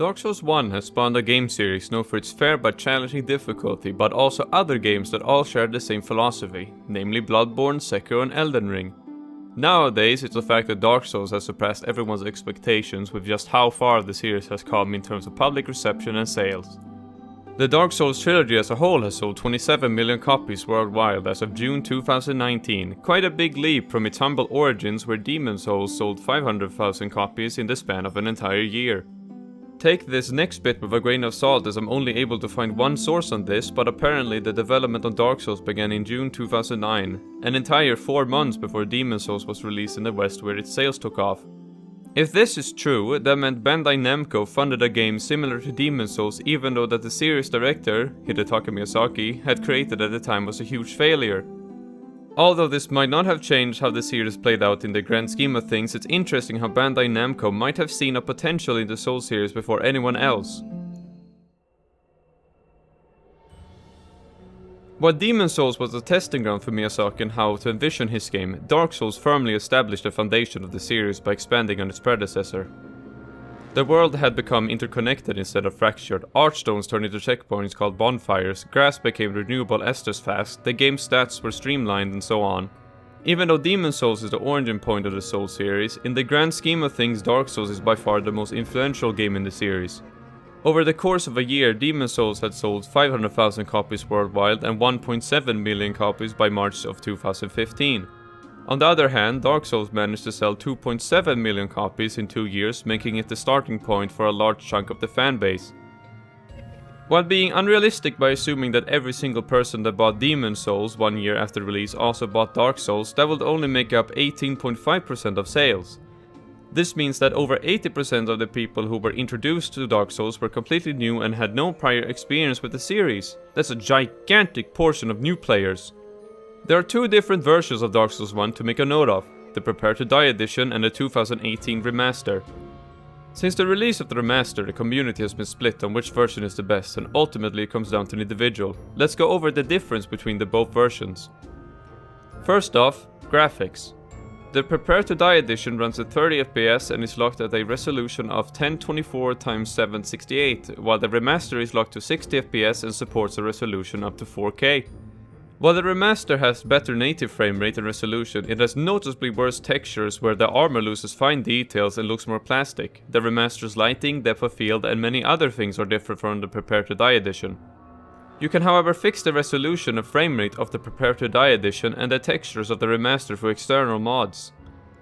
Dark Souls 1 has spawned a game series known for its fair but challenging difficulty, but also other games that all share the same philosophy, namely Bloodborne, Sekiro and Elden Ring. Nowadays, it's a fact that Dark Souls has surpassed everyone's expectations with just how far the series has come in terms of public reception and sales. The Dark Souls trilogy as a whole has sold 27 million copies worldwide as of June 2019, quite a big leap from its humble origins where Demon's Souls sold 500,000 copies in the span of an entire year. Take this next bit with a grain of salt as I'm only able to find one source on this, but apparently the development on Dark Souls began in June 2009, an entire 4 months before Demon's Souls was released in the West where its sales took off. If this is true, that meant Bandai Namco funded a game similar to Demon's Souls even though that the series director, Hidetaka Miyazaki, had created at the time was a huge failure. Although this might not have changed how the series played out in the grand scheme of things, it's interesting how Bandai Namco might have seen a potential in the Souls series before anyone else. While Demon's Souls was a testing ground for Miyazaki and how to envision his game, Dark Souls firmly established the foundation of the series by expanding on its predecessor. The world had become interconnected instead of fractured, archstones turned into checkpoints called bonfires, grass became renewable esters fast, the game's stats were streamlined and so on. Even though Demon's Souls is the origin point of the Souls series, in the grand scheme of things Dark Souls is by far the most influential game in the series. Over the course of a year, Demon's Souls had sold 500,000 copies worldwide and 1.7 million copies by March of 2015. On the other hand, Dark Souls managed to sell 2.7 million copies in 2 years, making it the starting point for a large chunk of the fanbase. While being unrealistic by assuming that every single person that bought Demon's Souls 1 year after release also bought Dark Souls, that would only make up 18.5% of sales. This means that over 80% of the people who were introduced to Dark Souls were completely new and had no prior experience with the series. That's a gigantic portion of new players. There are 2 different versions of Dark Souls 1 to make a note of, the Prepare to Die edition and the 2018 remaster. Since the release of the remaster, the community has been split on which version is the best and ultimately it comes down to an individual. Let's go over the difference between the both versions. First off, graphics. The Prepare to Die edition runs at 30 FPS and is locked at a resolution of 1024x768, while the remaster is locked to 60 FPS and supports a resolution up to 4K. While the remaster has better native frame rate and resolution, it has noticeably worse textures where the armor loses fine details and looks more plastic. The remaster's lighting, depth of field and many other things are different from the Prepare to Die edition. You can however fix the resolution and frame rate of the Prepare to Die edition and the textures of the remaster through external mods.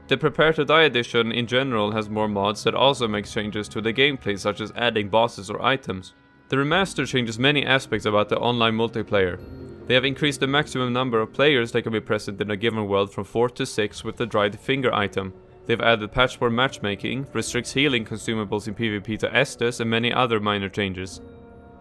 The Prepare to Die edition in general has more mods that also make changes to the gameplay such as adding bosses or items. The remaster changes many aspects about the online multiplayer. They have increased the maximum number of players that can be present in a given world from 4 to 6 with the dried finger item. They've added patchwork matchmaking, restricts healing consumables in PvP to Estus and many other minor changes.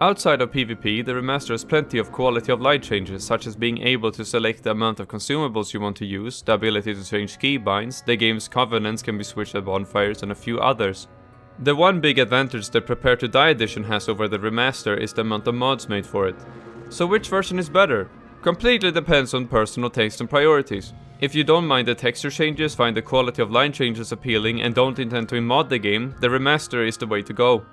Outside of PvP, the remaster has plenty of quality of life changes, such as being able to select the amount of consumables you want to use, the ability to change keybinds, the game's covenants can be switched at bonfires and a few others. The one big advantage the Prepare to Die edition has over the remaster is the amount of mods made for it. So which version is better? Completely depends on personal taste and priorities. If you don't mind the texture changes, find the quality of line changes appealing and don't intend to mod the game, the remaster is the way to go.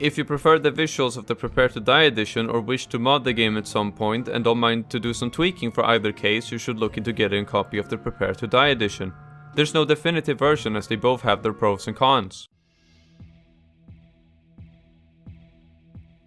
If you prefer the visuals of the Prepare to Die edition or wish to mod the game at some point and don't mind to do some tweaking for either case, you should look into getting a copy of the Prepare to Die edition. There's no definitive version as they both have their pros and cons.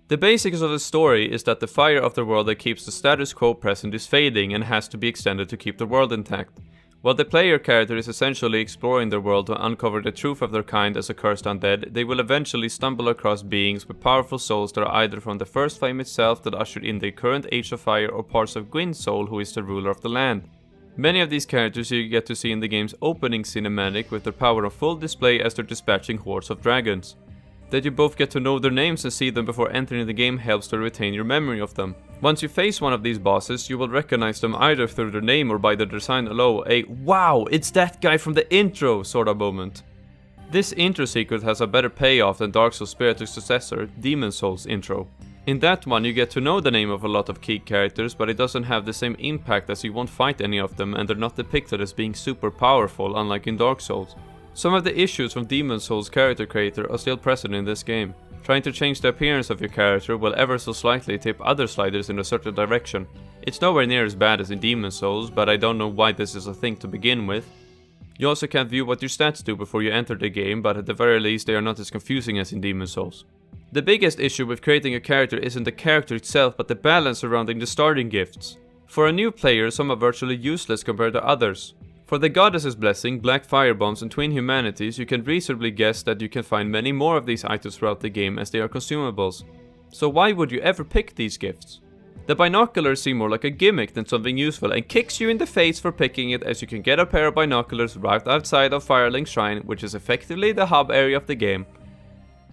The basics of the story is that the fire of the world that keeps the status quo present is fading and has to be extended to keep the world intact. While the player character is essentially exploring their world to uncover the truth of their kind as a cursed undead, they will eventually stumble across beings with powerful souls that are either from the first flame itself that ushered in the current Age of Fire or parts of Gwyn's soul who is the ruler of the land. Many of these characters you get to see in the game's opening cinematic with their power on full display as they're dispatching hordes of dragons. That you both get to know their names and see them before entering the game helps to retain your memory of them. Once you face one of these bosses, you will recognize them either through their name or by their design alone, a "wow, it's that guy from the intro" sort of moment. This intro sequence has a better payoff than Dark Souls' spiritual successor, Demon's Souls intro. In that one you get to know the name of a lot of key characters, but it doesn't have the same impact as you won't fight any of them and they're not depicted as being super powerful unlike in Dark Souls. Some of the issues from Demon's Souls' character creator are still present in this game. Trying to change the appearance of your character will ever so slightly tip other sliders in a certain direction. It's nowhere near as bad as in Demon's Souls, but I don't know why this is a thing to begin with. You also can't view what your stats do before you enter the game, but at the very least they are not as confusing as in Demon's Souls. The biggest issue with creating a character isn't the character itself, but the balance surrounding the starting gifts. For a new player, some are virtually useless compared to others. For the Goddess's Blessing, Black Firebombs and Twin Humanities, you can reasonably guess that you can find many more of these items throughout the game as they are consumables. So why would you ever pick these gifts? The binoculars seem more like a gimmick than something useful and kicks you in the face for picking it, as you can get a pair of binoculars right outside of Fireling's Shrine, which is effectively the hub area of the game.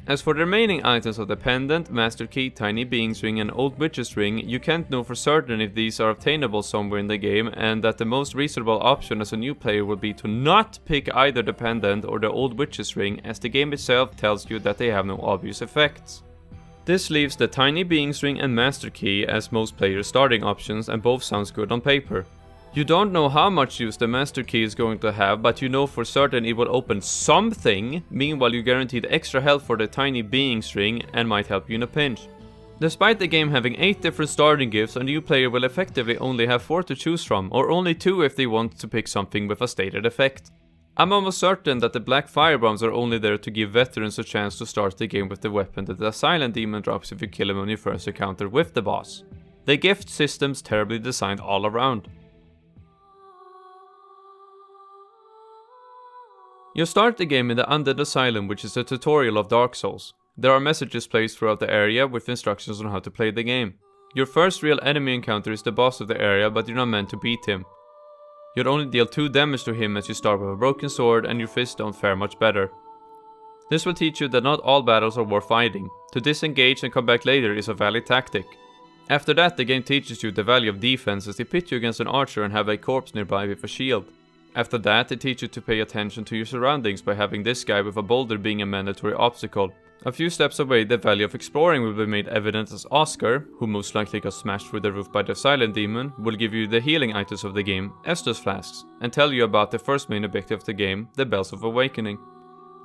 As for the remaining items of the Pendant, Master Key, Tiny Being's Ring and Old Witch's Ring, you can't know for certain if these are obtainable somewhere in the game, and that the most reasonable option as a new player would be to not pick either the Pendant or the Old Witch's Ring, as the game itself tells you that they have no obvious effects. This leaves the Tiny Being's Ring and Master Key as most players' starting options, and both sounds good on paper. You don't know how much use the Master Key is going to have, but you know for certain it will open something. Meanwhile, you guaranteed extra health for the Tiny Being's Ring and might help you in a pinch. Despite the game having 8 different starting gifts, a new player will effectively only have 4 to choose from, or only 2 if they want to pick something with a stated effect. I'm almost certain that the Black Firebombs are only there to give veterans a chance to start the game with the weapon that the Silent Demon drops if you kill him on your first encounter with the boss. The gift system's terribly designed all around. You start the game in the Undead Asylum, which is a tutorial of Dark Souls. There are messages placed throughout the area with instructions on how to play the game. Your first real enemy encounter is the boss of the area, but you're not meant to beat him. You'll only deal 2 damage to him as you start with a broken sword, and your fists don't fare much better. This will teach you that not all battles are worth fighting. To disengage and come back later is a valid tactic. After that, the game teaches you the value of defense as they pit you against an archer and have a corpse nearby with a shield. After that, they teach you to pay attention to your surroundings by having this guy with a boulder being a mandatory obstacle. A few steps away, the value of exploring will be made evident as Oscar, who most likely got smashed through the roof by the Silent Demon, will give you the healing items of the game, Estus Flasks, and tell you about the first main objective of the game, the Bells of Awakening.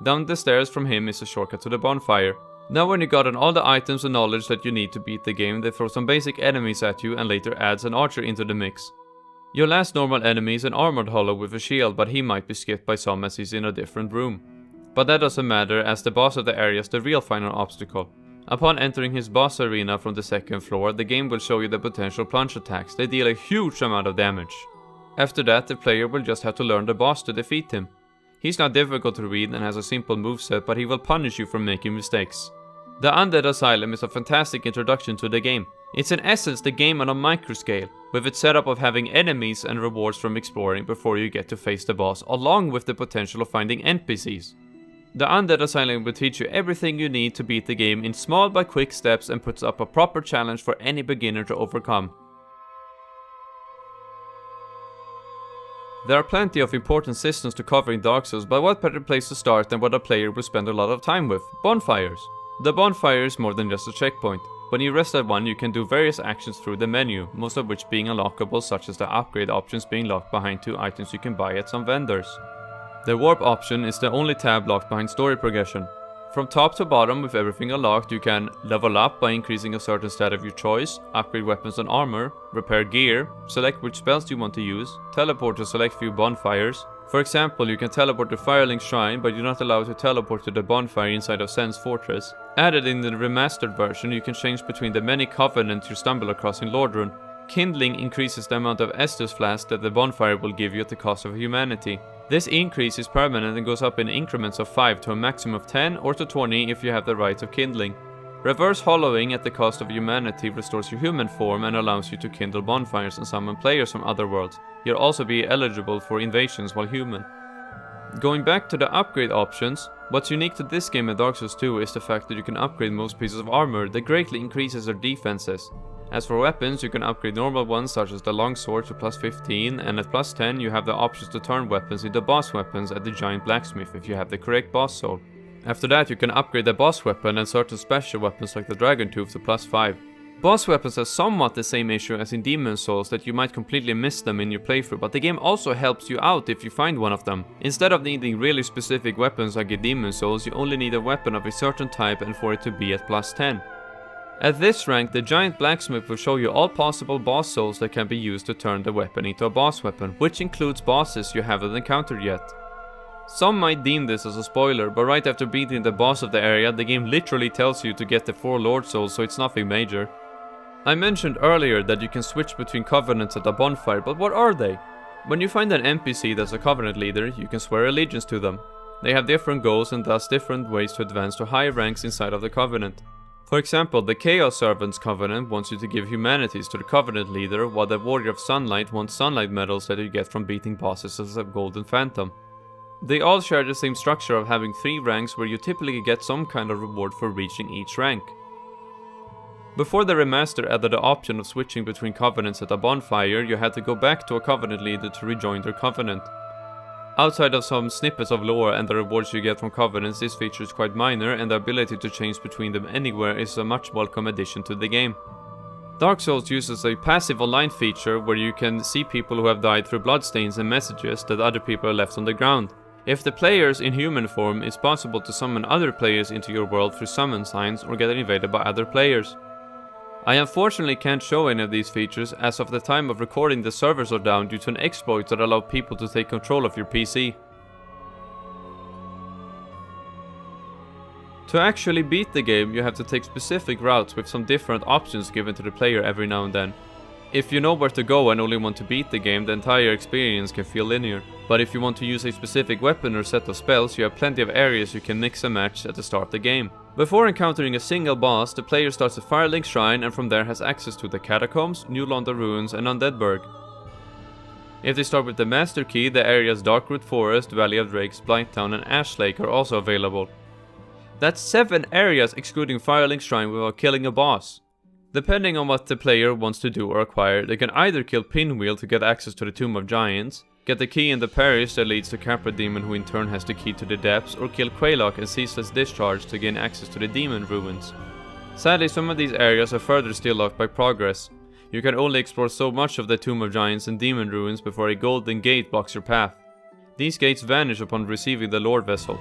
Down the stairs from him is a shortcut to the bonfire. Now when you gotten all the items and knowledge that you need to beat the game, they throw some basic enemies at you and later adds an archer into the mix. Your last normal enemy is an armored hollow with a shield, but he might be skipped by some as he's in a different room. But that doesn't matter, as the boss of the area is the real final obstacle. Upon entering his boss arena from the second floor, the game will show you the potential plunge attacks. They deal a huge amount of damage. After that, the player will just have to learn the boss to defeat him. He's not difficult to read and has a simple moveset, but he will punish you for making mistakes. The Undead Asylum is a fantastic introduction to the game. It's in essence the game on a microscale, with its setup of having enemies and rewards from exploring before you get to face the boss, along with the potential of finding NPCs. The Undead Asylum will teach you everything you need to beat the game in small but quick steps and puts up a proper challenge for any beginner to overcome. There are plenty of important systems to cover in Dark Souls, but what better place to start than what a player will spend a lot of time with? Bonfires. The bonfire is more than just a checkpoint. When you rest at one, you can do various actions through the menu, most of which being unlockable, such as the upgrade options being locked behind 2 items you can buy at some vendors. The warp option is the only tab locked behind story progression. From top to bottom, with everything unlocked, you can level up by increasing a certain stat of your choice, upgrade weapons and armor, repair gear, select which spells you want to use, teleport to select few bonfires. For example, you can teleport to Fireling's Shrine, but you're not allowed to teleport to the bonfire inside of Sen's Fortress. Added in the remastered version, you can change between the many covenants you stumble across in Lordrun. Kindling increases the amount of Estus Flasks that the bonfire will give you at the cost of humanity. This increase is permanent and goes up in increments of 5 to a maximum of 10 or to 20 if you have the right of kindling. Reverse hollowing at the cost of humanity restores your human form and allows you to kindle bonfires and summon players from other worlds. You'll also be eligible for invasions while human. Going back to the upgrade options, what's unique to this game and Dark Souls 2 is the fact that you can upgrade most pieces of armor that greatly increases their defenses. As for weapons, you can upgrade normal ones such as the longsword to plus 15, and at plus 10 you have the options to turn weapons into boss weapons at the giant blacksmith if you have the correct boss soul. After that you can upgrade the boss weapon and certain special weapons like the dragon tooth to plus 5. Boss weapons have somewhat the same issue as in Demon's Souls, that you might completely miss them in your playthrough, but the game also helps you out if you find one of them. Instead of needing really specific weapons like in Demon's Souls, you only need a weapon of a certain type and for it to be at plus 10. At this rank, the giant blacksmith will show you all possible boss souls that can be used to turn the weapon into a boss weapon, which includes bosses you haven't encountered yet. Some might deem this as a spoiler, but right after beating the boss of the area, the game literally tells you to get the 4 Lord Souls, so it's nothing major. I mentioned earlier that you can switch between covenants at a bonfire, but what are they? When you find an NPC that's a covenant leader, you can swear allegiance to them. They have different goals and thus different ways to advance to higher ranks inside of the covenant. For example, the Chaos Servants Covenant wants you to give humanities to the Covenant leader, while the Warrior of Sunlight wants Sunlight medals that you get from beating bosses as a Golden Phantom. They all share the same structure of having 3 ranks where you typically get some kind of reward for reaching each rank. Before the remaster added the option of switching between covenants at a bonfire, you had to go back to a covenant leader to rejoin their covenant. Outside of some snippets of lore and the rewards you get from covenants, this feature is quite minor, and the ability to change between them anywhere is a much welcome addition to the game. Dark Souls uses a passive online feature where you can see people who have died through bloodstains and messages that other people have left on the ground. If the players in human form, it's possible to summon other players into your world through summon signs or get invaded by other players. I unfortunately can't show any of these features, as of the time of recording the servers are down due to an exploit that allowed people to take control of your PC. To actually beat the game, you have to take specific routes with some different options given to the player every now and then. If you know where to go and only want to beat the game, the entire experience can feel linear. But if you want to use a specific weapon or set of spells, you have plenty of areas you can mix and match at the start of the game. Before encountering a single boss, the player starts at Firelink Shrine and from there has access to the Catacombs, New London Ruins and Undeadburg. If they start with the Master Key, the areas Darkroot Forest, Valley of Drakes, Blighttown and Ash Lake are also available. That's 7 areas excluding Firelink Shrine without killing a boss. Depending on what the player wants to do or acquire, they can either kill Pinwheel to get access to the Tomb of Giants, get the key in the parish that leads to Capra Demon who in turn has the key to the depths, or kill Quaylock and Ceaseless Discharge to gain access to the Demon Ruins. Sadly, some of these areas are further still locked by progress. You can only explore so much of the Tomb of Giants and Demon Ruins before a golden gate blocks your path. These gates vanish upon receiving the Lord Vessel.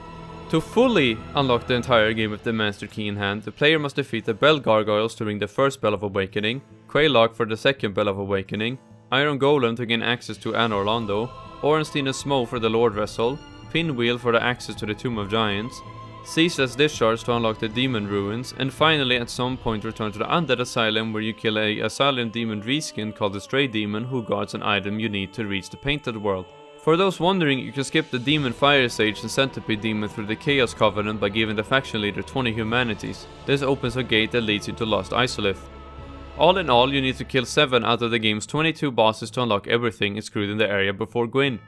To fully unlock the entire game with the Master Key in hand, the player must defeat the Bell Gargoyles to ring the first Bell of Awakening, Quaylock for the second Bell of Awakening, Iron Golem to gain access to Anor Londo, Orenstein Smough for the Lord Vessel, Pinwheel for the access to the Tomb of Giants, Ceaseless Discharge to unlock the Demon Ruins, and finally at some point return to the Undead Asylum where you kill a Asylum Demon reskin called the Stray Demon who guards an item you need to reach the Painted World. For those wondering, you can skip the Demon Fire Sage and Centipede Demon through the Chaos Covenant by giving the faction leader 20 humanities. This opens a gate that leads you to Lost Isolith. All in all, you need to kill 7 out of the game's 22 bosses to unlock everything excluding in the area before Gwyn.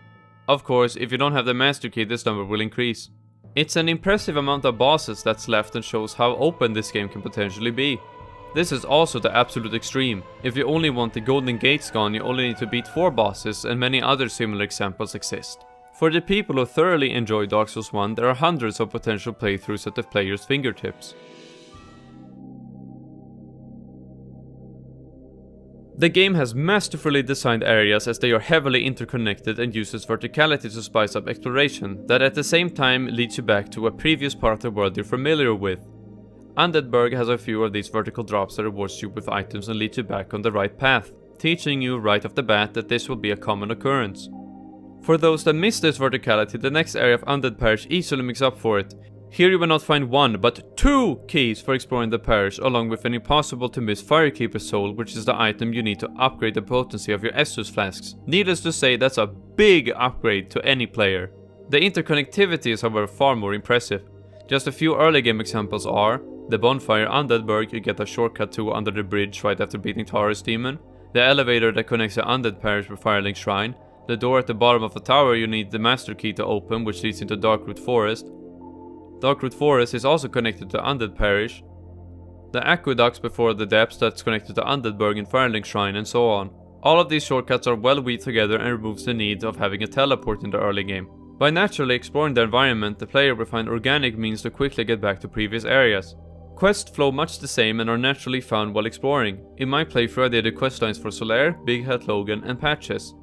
Of course, if you don't have the Master Key, this number will increase. It's an impressive amount of bosses that's left and shows how open this game can potentially be. This is also the absolute extreme. If you only want the Golden Gates gone, you only need to beat 4 bosses, and many other similar examples exist. For the people who thoroughly enjoy Dark Souls 1, there are hundreds of potential playthroughs at the player's fingertips. The game has masterfully designed areas as they are heavily interconnected and uses verticality to spice up exploration, that at the same time leads you back to a previous part of the world you're familiar with. Undeadburg has a few of these vertical drops that rewards you with items and leads you back on the right path, teaching you right off the bat that this will be a common occurrence. For those that miss this verticality, the next area of Undead Parish easily makes up for it. Here you will not find 1, but 2 keys for exploring the parish, along with an impossible to miss Firekeeper Soul, which is the item you need to upgrade the potency of your Estus flasks. Needless to say, that's a big upgrade to any player. The interconnectivity is however far more impressive. Just a few early game examples are the Bonfire Undeadburg you get a shortcut to under the bridge right after beating Taurus Demon, the elevator that connects the Undead Parish with Firelink Shrine, the door at the bottom of the tower you need the Master Key to open which leads into Darkroot Forest. Darkroot Forest is also connected to Undead Parish, the aqueducts before the depths that's connected to Undeadburg and Firelink Shrine, and so on. All of these shortcuts are well weaved together and removes the need of having a teleport in the early game. By naturally exploring the environment, the player will find organic means to quickly get back to previous areas. Quests flow much the same and are naturally found while exploring. In my playthrough I did the questlines for Solaire, Big Hat Logan and Patches.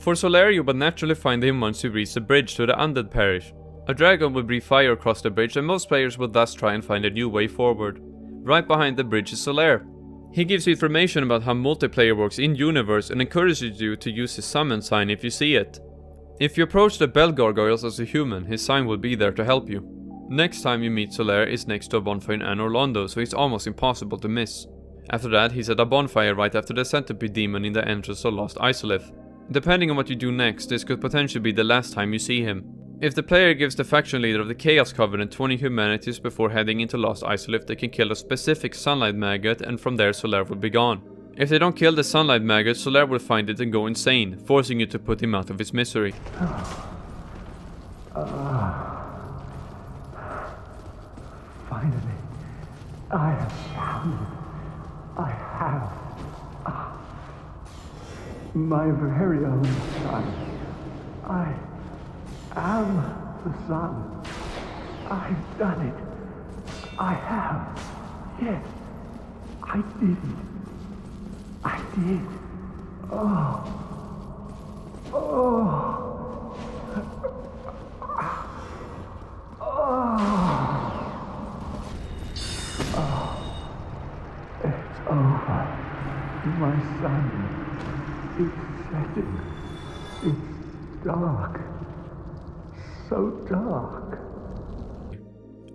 For Solaire you will naturally find him once you reach the bridge to the Undead Parish. A dragon will breathe fire across the bridge and most players will thus try and find a new way forward. Right behind the bridge is Solaire. He gives you information about how multiplayer works in-universe and encourages you to use his summon sign if you see it. If you approach the Bell Gargoyles as a human, his sign will be there to help you. Next time you meet Solaire is next to a bonfire in Anne Orlando, so it's almost impossible to miss. After that, he's at a bonfire right after the centipede demon in the entrance of Lost Isolith. Depending on what you do next, this could potentially be the last time you see him. If the player gives the faction leader of the Chaos Covenant 20 humanities before heading into Lost Isolith, they can kill a specific sunlight maggot and from there Solaire will be gone. If they don't kill the sunlight maggot, Solaire will find it and go insane, forcing you to put him out of his misery. Finally, I have found it. I have. My very own son. I am the sun. I've done it. I have. Yes, I did it. I did. Oh. Oh. Oh. It's over. My son. It's setting. It's dark. So dark.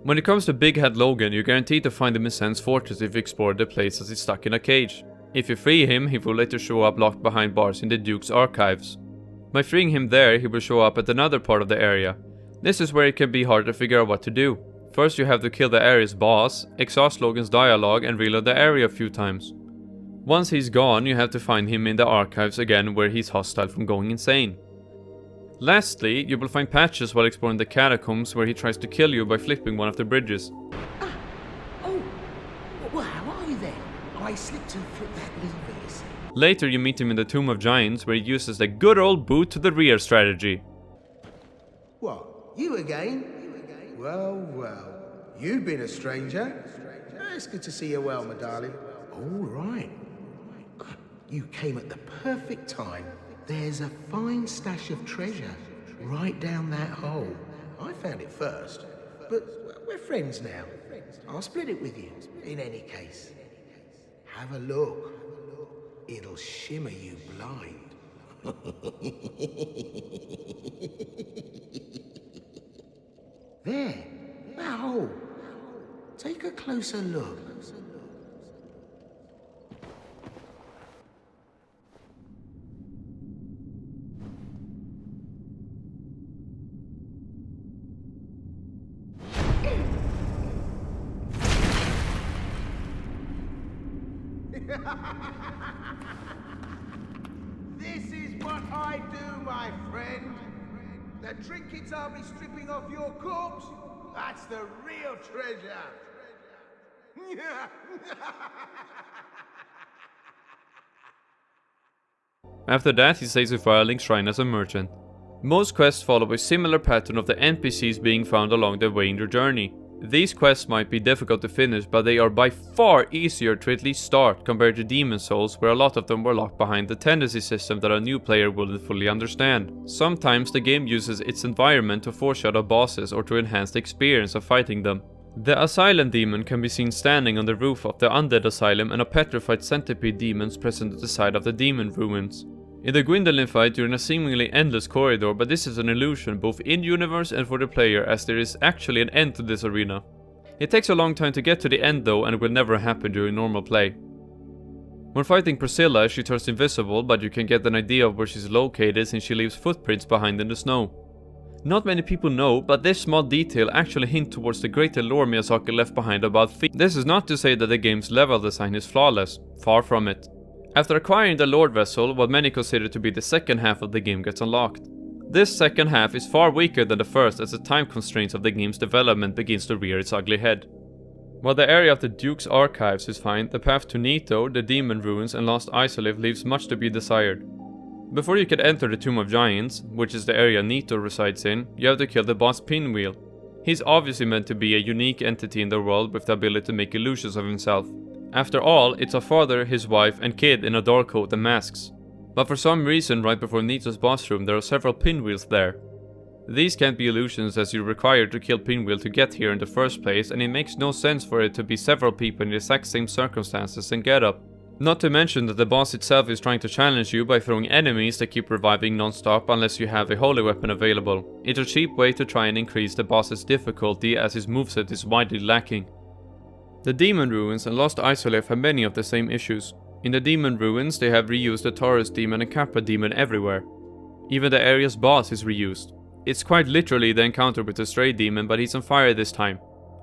When it comes to Big Hat Logan, you're guaranteed to find him in Sen's fortress if you explore the place as he's stuck in a cage. If you free him, he will later show up locked behind bars in the Duke's archives. By freeing him there, he will show up at another part of the area. This is where it can be hard to figure out what to do. First you have to kill the area's boss, exhaust Logan's dialogue and reload the area a few times. Once he's gone, you have to find him in the archives again where he's hostile from going insane. Lastly, you will find Patches while exploring the catacombs where he tries to kill you by flipping one of the bridges. Oh, well, how are you then? I slipped and flipped that lever. Later you meet him in the Tomb of Giants where he uses the good old boot to the rear strategy. What, you again? Well, well, you've been a stranger. It's good to see you well, my darling. All right. You came at the perfect time. There's a fine stash of treasure right down that hole. I found it first, but we're friends now. I'll split it with you, in any case. Have a look. It'll shimmer you blind. There, that hole. Take a closer look. This is what I do, my friend. The trinkets I'll be stripping off your corpse, that's the real treasure. After that, he stays with Firelink Shrine as a merchant. Most quests follow a similar pattern of the NPCs being found along the way in your journey. These quests might be difficult to finish, but they are by far easier to at least start compared to Demon Souls, where a lot of them were locked behind the tendency system that a new player wouldn't fully understand. Sometimes the game uses its environment to foreshadow bosses or to enhance the experience of fighting them. The Asylum Demon can be seen standing on the roof of the Undead Asylum, and a petrified centipede demons present at the side of the demon ruins. In the Gwyn fight, you're in a seemingly endless corridor, but this is an illusion both in-universe and for the player, as there is actually an end to this arena. It takes a long time to get to the end though, and it will never happen during normal play. When fighting Priscilla, she turns invisible, but you can get an idea of where she's located since she leaves footprints behind in the snow. Not many people know, but this small detail actually hints towards the greater lore Miyazaki left behind about Fi. This is not to say that the game's level design is flawless, far from it. After acquiring the Lord Vessel, what many consider to be the second half of the game gets unlocked. This second half is far weaker than the first, as the time constraints of the game's development begins to rear its ugly head. While the area of the Duke's archives is fine, the path to Nito, the Demon Ruins and Lost Isolith leaves much to be desired. Before you can enter the Tomb of Giants, which is the area Nito resides in, you have to kill the boss Pinwheel. He's obviously meant to be a unique entity in the world with the ability to make illusions of himself. After all, it's a father, his wife, and kid in a dark coat and masks. But for some reason, right before Nito's boss room, there are several pinwheels there. These can't be illusions, as you're required to kill Pinwheel to get here in the first place, and it makes no sense for it to be several people in the exact same circumstances and getup. Not to mention that the boss itself is trying to challenge you by throwing enemies that keep reviving non-stop unless you have a holy weapon available. It's a cheap way to try and increase the boss's difficulty, as his moveset is widely lacking. The Demon Ruins and Lost Isolith have many of the same issues. In the Demon Ruins, they have reused the Taurus Demon and Kappa Demon everywhere. Even the area's boss is reused. It's quite literally the encounter with the Stray Demon, but he's on fire this time.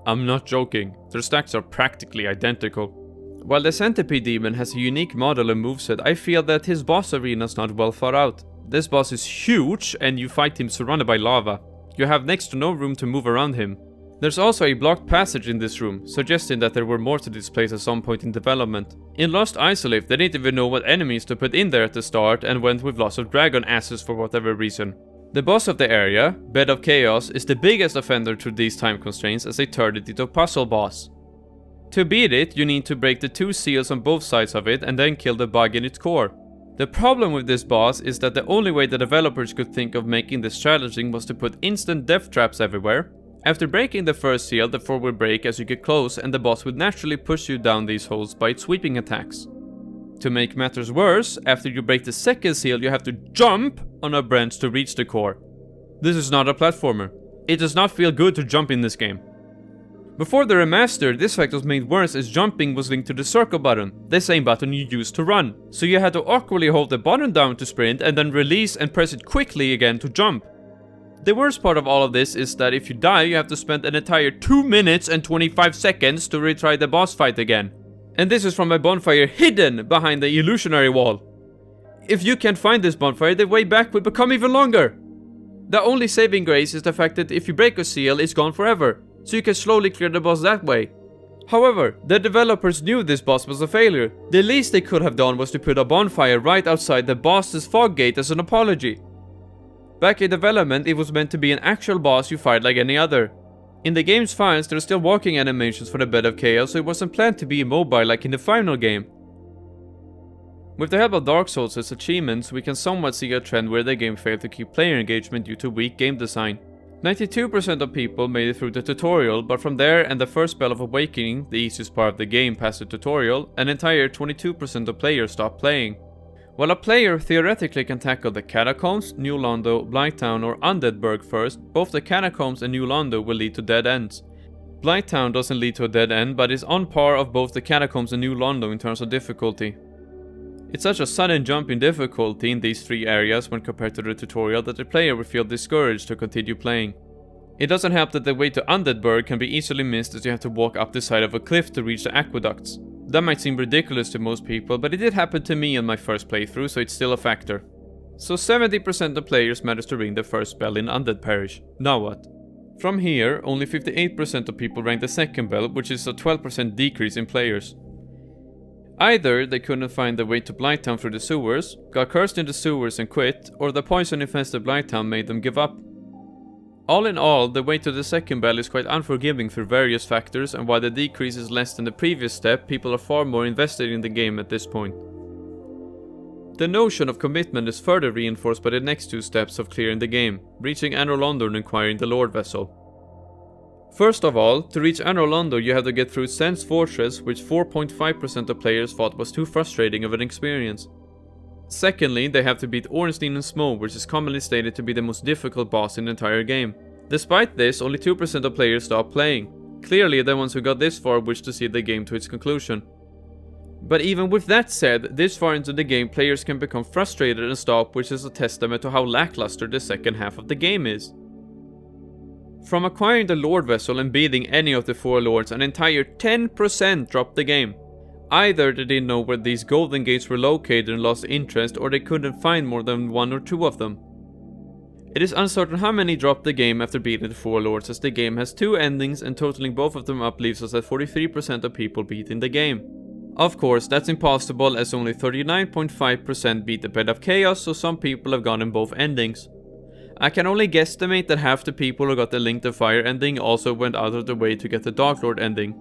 I'm not joking, their stacks are practically identical. While the Centipede Demon has a unique model and moveset, I feel that his boss arena is not well thought out. This boss is huge and you fight him surrounded by lava. You have next to no room to move around him. There's also a blocked passage in this room, suggesting that there were more to this place at some point in development. In Lost Isolith, they didn't even know what enemies to put in there at the start and went with lots of dragon asses for whatever reason. The boss of the area, Bed of Chaos, is the biggest offender to these time constraints as they turned it into a puzzle boss. To beat it, you need to break the 2 seals on both sides of it and then kill the bug in its core. The problem with this boss is that the only way the developers could think of making this challenging was to put instant death traps everywhere. After breaking the first seal, the 4 will break as you get close and the boss would naturally push you down these holes by its sweeping attacks. To make matters worse, after you break the second seal, you have to jump on a branch to reach the core. This is not a platformer. It does not feel good to jump in this game. Before the remaster, this fact was made worse as jumping was linked to the circle button, the same button you used to run. So you had to awkwardly hold the button down to sprint and then release and press it quickly again to jump. The worst part of all of this is that if you die, you have to spend an entire 2 minutes and 25 seconds to retry the boss fight again. And this is from a bonfire hidden behind the illusionary wall. If you can't find this bonfire, the way back will become even longer. The only saving grace is the fact that if you break a seal, it's gone forever, so you can slowly clear the boss that way. However, the developers knew this boss was a failure. The least they could have done was to put a bonfire right outside the boss's fog gate as an apology. Back in development, it was meant to be an actual boss you fight like any other. In the game's files, there are still walking animations for the Bed of Chaos, so it wasn't planned to be immobile like in the final game. With the help of Dark Souls' achievements, we can somewhat see a trend where the game failed to keep player engagement due to weak game design. 92% of people made it through the tutorial, but from there and the first spell of Awakening, the easiest part of the game past the tutorial, an entire 22% of players stopped playing. While a player theoretically can tackle the Catacombs, New Londo, Blighttown or Undeadburg first, both the Catacombs and New Londo will lead to dead ends. Blighttown doesn't lead to a dead end, but is on par of both the Catacombs and New Londo in terms of difficulty. It's such a sudden jump in difficulty in these 3 areas when compared to the tutorial that the player will feel discouraged to continue playing. It doesn't help that the way to Undeadburg can be easily missed as you have to walk up the side of a cliff to reach the aqueducts. That might seem ridiculous to most people, but it did happen to me on my first playthrough, so it's still a factor. So 70% of players managed to ring the first spell in Undead Parish. Now what? From here, only 58% of people rang the second bell, which is a 12% decrease in players. Either they couldn't find the way to Blighttown through the sewers, got cursed in the sewers and quit, or the poison-infested Blighttown made them give up. All in all, the way to the second bell is quite unforgiving through various factors, and while the decrease is less than the previous step, people are far more invested in the game at this point. The notion of commitment is further reinforced by the next 2 steps of clearing the game, reaching Anor Londo and acquiring the Lord Vessel. First of all, to reach Anor Londo you have to get through Sen's Fortress, which 4.5% of players thought was too frustrating of an experience. Secondly, they have to beat Ornstein and Smough, which is commonly stated to be the most difficult boss in the entire game. Despite this, only 2% of players stopped playing. Clearly, the ones who got this far wish to see the game to its conclusion. But even with that said, this far into the game players can become frustrated and stop, which is a testament to how lackluster the second half of the game is. From acquiring the Lord Vessel and beating any of the 4 lords, an entire 10% dropped the game. Either they didn't know where these golden gates were located and lost interest, or they couldn't find more than 1 or 2 of them. It is uncertain how many dropped the game after beating the 4 lords, as the game has 2 endings and totaling both of them up leaves us at 43% of people beating the game. Of course, that's impossible as only 39.5% beat the Bed of Chaos, so some people have gone in both endings. I can only guesstimate that half the people who got the Link the Fire ending also went out of the way to get the Dark Lord ending.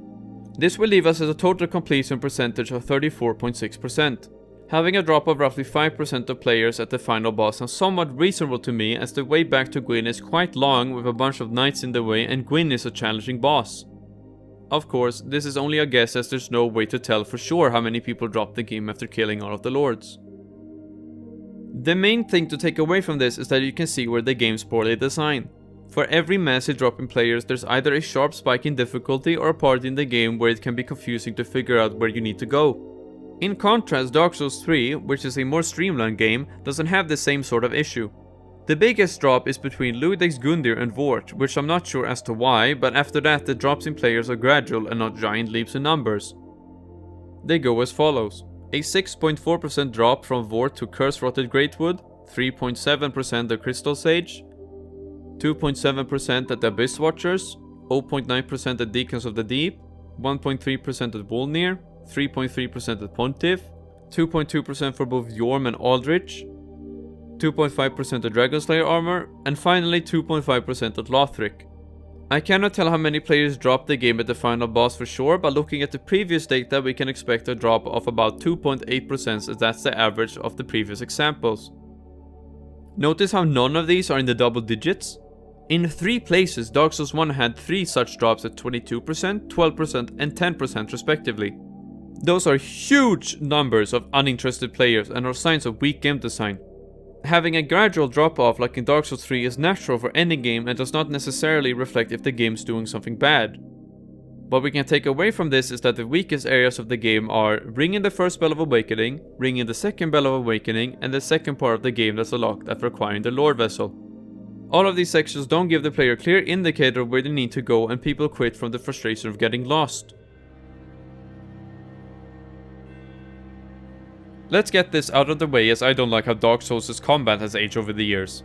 This will leave us at a total completion percentage of 34.6%. Having a drop of roughly 5% of players at the final boss sounds somewhat reasonable to me, as the way back to Gwyn is quite long with a bunch of knights in the way, and Gwyn is a challenging boss. Of course, this is only a guess, as there's no way to tell for sure how many people dropped the game after killing all of the lords. The main thing to take away from this is that you can see where the game's poorly designed. For every massive drop in players, there's either a sharp spike in difficulty or a part in the game where it can be confusing to figure out where you need to go. In contrast, Dark Souls 3, which is a more streamlined game, doesn't have the same sort of issue. The biggest drop is between Ludex Gundyr and Vort, which I'm not sure as to why, but after that the drops in players are gradual and not giant leaps in numbers. They go as follows: a 6.4% drop from Vort to Curse Rotted Greatwood, 3.7% at Crystal Sage, 2.7% at the Abyss Watchers, 0.9% at Deacons of the Deep, 1.3% at Volnir, 3.3% at Pontiff, 2.2% for both Yorm and Aldrich, 2.5% at Dragonslayer armor, and finally 2.5% at Lothric. I cannot tell how many players dropped the game at the final boss for sure, but looking at the previous data we can expect a drop of about 2.8%, as that's the average of the previous examples. Notice how none of these are in the double digits? In 3 places, Dark Souls 1 had 3 such drops at 22%, 12% and 10% respectively. Those are huge numbers of uninterested players and are signs of weak game design. Having a gradual drop off like in Dark Souls 3 is natural for any game and does not necessarily reflect if the game's doing something bad. What we can take away from this is that the weakest areas of the game are ringing the first bell of awakening, ringing the second bell of awakening, and the second part of the game that's unlocked after acquiring the Lord Vessel. All of these sections don't give the player a clear indicator of where they need to go, and people quit from the frustration of getting lost. Let's get this out of the way, as I don't like how Dark Souls' combat has aged over the years.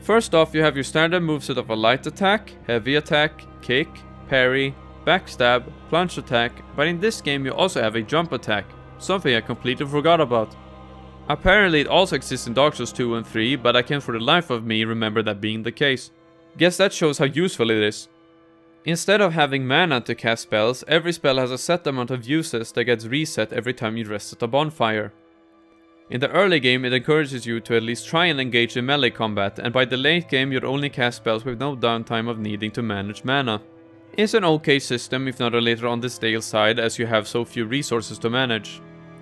First off, you have your standard moveset of a light attack, heavy attack, kick, parry, backstab, plunge attack, but in this game you also have a jump attack, something I completely forgot about. Apparently it also exists in Dark Souls 2 and 3, but I can't for the life of me remember that being the case. Guess that shows how useful it is. Instead of having mana to cast spells, every spell has a set amount of uses that gets reset every time you rest at a bonfire. In the early game it encourages you to at least try and engage in melee combat, and by the late game you'd only cast spells with no downtime of needing to manage mana. It's an okay system, if not a later on the stale side, as you have so few resources to manage.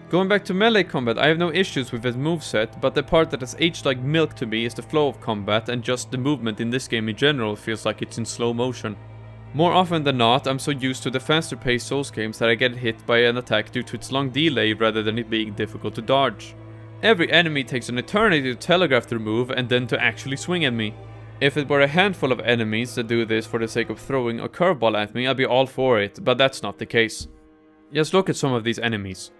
Going back to melee combat, I have no issues with its moveset, but the part that has aged like milk to me is the flow of combat, and just the movement in this game in general feels like it's in slow motion. More often than not, I'm so used to the faster paced Souls games that I get hit by an attack due to its long delay rather than it being difficult to dodge. Every enemy takes an eternity to telegraph their move and then to actually swing at me. If it were a handful of enemies that do this for the sake of throwing a curveball at me, I'd be all for it, but that's not the case. Just look at some of these enemies.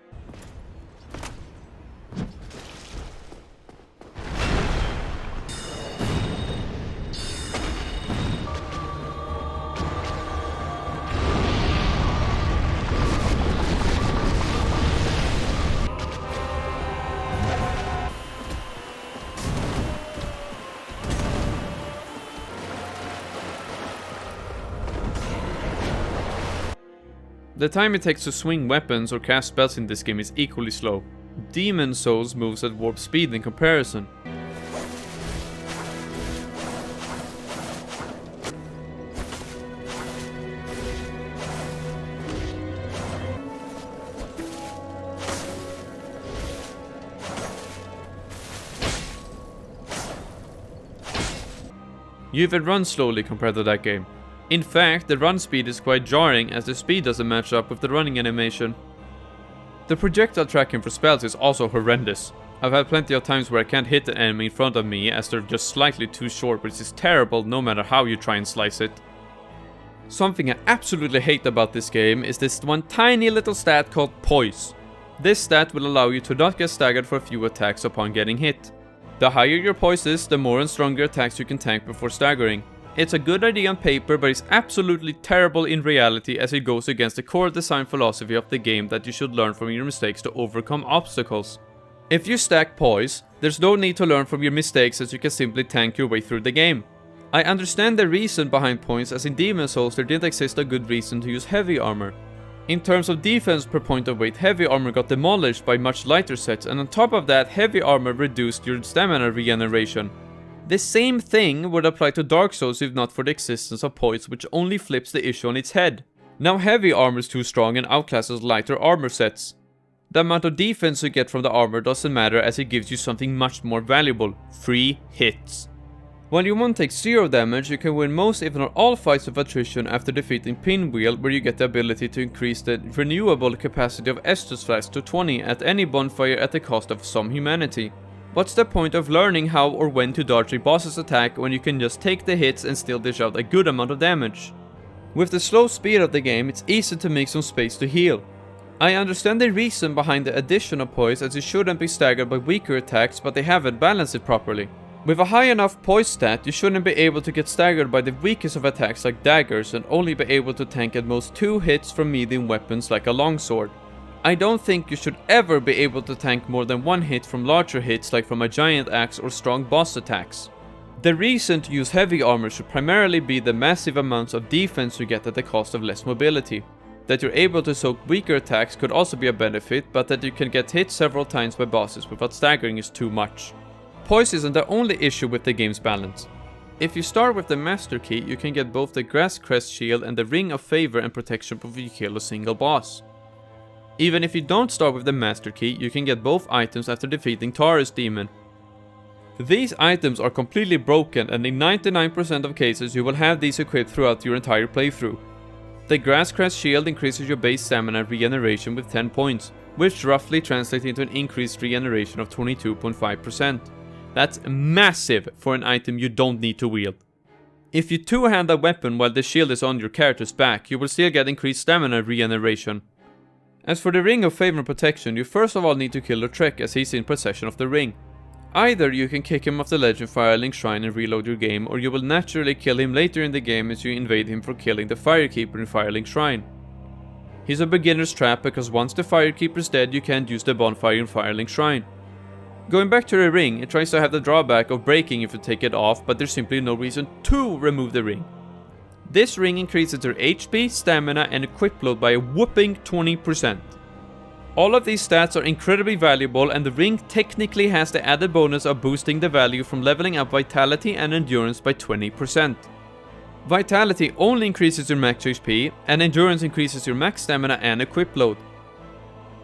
The time it takes to swing weapons or cast spells in this game is equally slow. Demon Souls moves at warp speed in comparison. You even run slowly compared to that game. In fact, the run speed is quite jarring, as the speed doesn't match up with the running animation. The projectile tracking for spells is also horrendous. I've had plenty of times where I can't hit an enemy in front of me as they're just slightly too short, which is terrible no matter how you try and slice it. Something I absolutely hate about this game is this one tiny little stat called Poise. This stat will allow you to not get staggered for a few attacks upon getting hit. The higher your poise is, the more and stronger attacks you can tank before staggering. It's a good idea on paper, but it's absolutely terrible in reality, as it goes against the core design philosophy of the game that you should learn from your mistakes to overcome obstacles. If you stack poise, There's no need to learn from your mistakes as you can simply tank your way through the game. I understand the reason behind points, as in Demon's Souls there didn't exist a good reason to use heavy armor. In terms of defense per point of weight, heavy armor got demolished by much lighter sets, and on top of that, heavy armor reduced your stamina regeneration. The same thing would apply to Dark Souls if not for the existence of points, which only flips the issue on its head. Now heavy armor is too strong and outclasses lighter armor sets. The amount of defense you get from the armor doesn't matter, as it gives you something much more valuable: free hits. While you won't take 0 damage, you can win most if not all fights with attrition after defeating Pinwheel, where you get the ability to increase the renewable capacity of Estus Flask to 20 at any bonfire at the cost of some humanity. What's the point of learning how or when to dodge a boss's attack when you can just take the hits and still dish out a good amount of damage? With the slow speed of the game, it's easy to make some space to heal. I understand the reason behind the addition of poise, as you shouldn't be staggered by weaker attacks, but they haven't balanced it properly. With a high enough poise stat, you shouldn't be able to get staggered by the weakest of attacks like daggers and only be able to tank at most 2 hits from medium weapons like a longsword. I don't think you should ever be able to tank more than 1 hit from larger hits like from a giant axe or strong boss attacks. The reason to use heavy armor should primarily be the massive amounts of defense you get at the cost of less mobility. That you're able to soak weaker attacks could also be a benefit, but that you can get hit several times by bosses without staggering is too much. Poise isn't the only issue with the game's balance. If you start with the Master Key, you can get both the Grass Crest Shield and the Ring of Favor and Protection before you kill a single boss. Even if you don't start with the Master Key, you can get both items after defeating Taurus Demon. These items are completely broken, and in 99% of cases you will have these equipped throughout your entire playthrough. The Grass Crest Shield increases your base stamina regeneration with 10 points, which roughly translates into an increased regeneration of 22.5%. That's massive for an item you don't need to wield. If you two-hand a weapon while the shield is on your character's back, you will still get increased stamina regeneration. As for the Ring of Favor and Protection, you first of all need to kill Lautrec, as he's in possession of the ring. Either you can kick him off the ledge in Firelink Shrine and reload your game, or you will naturally kill him later in the game as you invade him for killing the Firekeeper in Firelink Shrine. He's a beginner's trap because once the Firekeeper is dead you can't use the bonfire in Firelink Shrine. Going back to the ring, it tries to have the drawback of breaking if you take it off, but there's simply no reason to remove the ring. This ring increases your HP, stamina and equip load by a whopping 20%. All of these stats are incredibly valuable, and the ring technically has the added bonus of boosting the value from leveling up Vitality and Endurance by 20%. Vitality only increases your max HP, and Endurance increases your max stamina and equip load.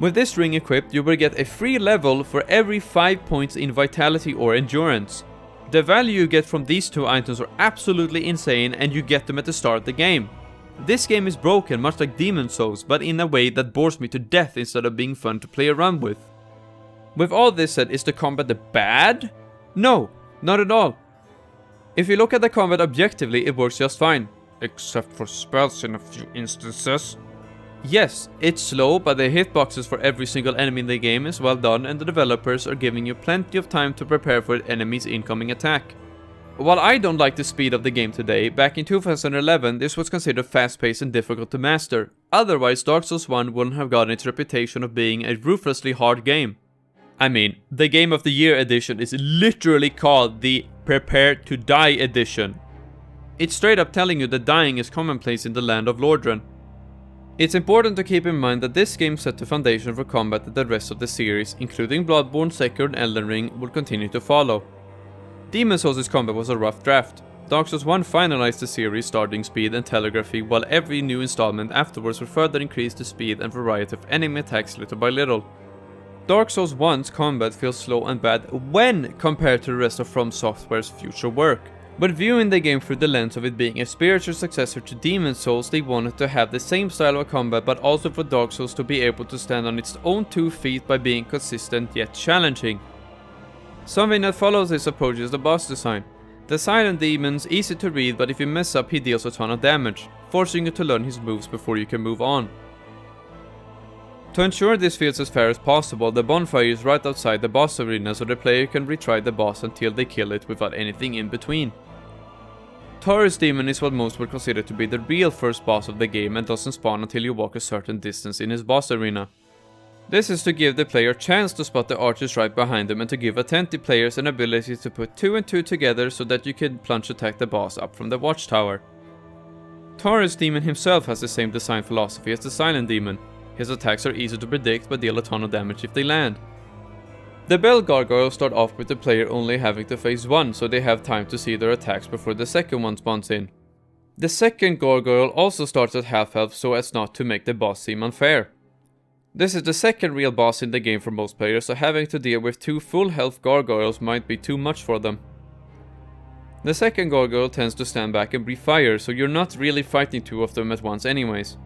With this ring equipped, you will get a free level for every 5 points in Vitality or Endurance. The value you get from these two items are absolutely insane, and you get them at the start of the game. This game is broken, much like Demon's Souls, but in a way that bores me to death instead of being fun to play around with. With all this said, is the combat bad? No, not at all. If you look at the combat objectively, it works just fine. Except for spells in a few instances. Yes, it's slow, but the hitboxes for every single enemy in the game is well done, and the developers are giving you plenty of time to prepare for the enemy's incoming attack. While I don't like the speed of the game today, back in 2011 this was considered fast-paced and difficult to master. Otherwise, Dark Souls 1 wouldn't have gotten its reputation of being a ruthlessly hard game. I mean, the Game of the Year edition is literally called the Prepare to Die edition. It's straight up telling you that dying is commonplace in the land of Lordran. It's important to keep in mind that this game set the foundation for combat that the rest of the series, including Bloodborne, Sekiro and Elden Ring, will continue to follow. Demon's Souls' combat was a rough draft. Dark Souls 1 finalized the series' starting speed and telegraphy, while every new installment afterwards will further increase the speed and variety of enemy attacks little by little. Dark Souls 1's combat feels slow and bad when compared to the rest of Fromsoftware's future work. But viewing the game through the lens of it being a spiritual successor to Demon's Souls, they wanted to have the same style of combat, but also for Dark Souls to be able to stand on its own 2 feet by being consistent yet challenging. Something that follows this approach is the boss design. The silent demon's easy to read, but if you mess up he deals a ton of damage, forcing you to learn his moves before you can move on. To ensure this feels as fair as possible, the bonfire is right outside the boss arena so the player can retry the boss until they kill it without anything in between. Taurus Demon is what most would consider to be the real first boss of the game and doesn't spawn until you walk a certain distance in his boss arena. This is to give the player a chance to spot the archers right behind them and to give attentive players an ability to put 2 and 2 together so that you can plunge attack the boss up from the watchtower. Taurus Demon himself has the same design philosophy as the Silent Demon. His attacks are easy to predict but deal a ton of damage if they land. The Bell Gargoyles start off with the player only having to face one, so they have time to see their attacks before the second one spawns in. The second gargoyle also starts at half health so as not to make the boss seem unfair. This is the second real boss in the game for most players, so having to deal with 2 full health gargoyles might be too much for them. The second gargoyle tends to stand back and breathe fire, so you're not really fighting 2 of them at once anyways.